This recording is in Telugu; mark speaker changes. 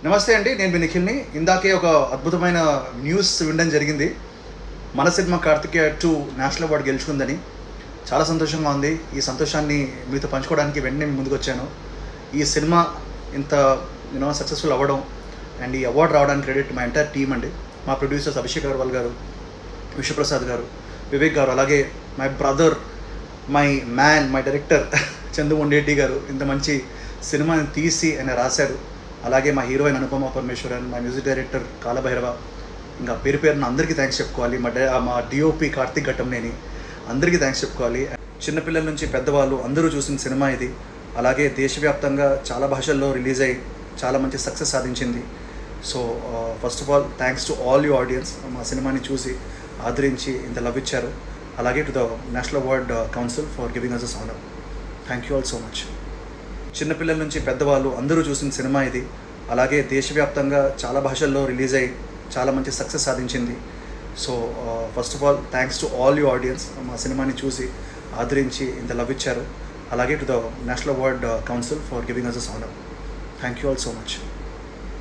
Speaker 1: నమస్తే అండి, నేను మీ నిఖిల్ని. ఇందాకే ఒక అద్భుతమైన న్యూస్ వినడం జరిగింది. మన సినిమా కార్తికేయ 2 నేషనల్ అవార్డు గెలుచుకుందని. చాలా సంతోషంగా ఉంది. ఈ సంతోషాన్ని మీతో పంచుకోవడానికి వెంటనే ముందుకు వచ్చాను. ఈ సినిమా ఇంత సక్సెస్ఫుల్ అవ్వడం అండ్ ఈ అవార్డు రావడానికి క్రెడిట్ మా ఎంటైర్ టీమ్ అండి. మా ప్రొడ్యూసర్స్ అభిషేక్ అగర్వాల్ గారు, విశ్వప్రసాద్ గారు, వివేక్ గారు, అలాగే my brother, my man, my director Chandu Mondeti గారు ఇంత మంచి సినిమాని తీసి ఆయన రాశారు. అలాగే మా హీరోయిన్ అనుపమ పరమేశ్వరన్, మా మ్యూజిక్ డైరెక్టర్ కాలభైరవ, ఇంకా పేరు పేరున అందరికీ థ్యాంక్స్ చెప్పుకోవాలి. మా డిఓపి కార్తిక్ ఘట్టంనేని అందరికీ థ్యాంక్స్ చెప్పుకోవాలి. చిన్నపిల్లల నుంచి పెద్దవాళ్ళు అందరూ చూసిన సినిమా ఇది. అలాగే దేశవ్యాప్తంగా చాలా భాషల్లో రిలీజ్ అయ్యి చాలా మంచి సక్సెస్ సాధించింది. So first of all thanks to all you audience, మా సినిమాని చూసి ఆదరించి ఇంత లవ్ ఇచ్చారు. అలాగే to the national award council for giving us this honour. Thank you all so much. చిన్నపిల్లల నుంచి పెద్దవాళ్ళు అందరూ చూసిన సినిమా ఇది. అలాగే దేశవ్యాప్తంగా చాలా భాషల్లో రిలీజ్ అయ్యి చాలా మంచి సక్సెస్ సాధించింది. So first of all thanks to all you audience, మా సినిమాని చూసి ఆదరించి ఇంత లవ్ ఇచ్చారు. అలాగే to the national award council for giving us this honour. Thank you all so much.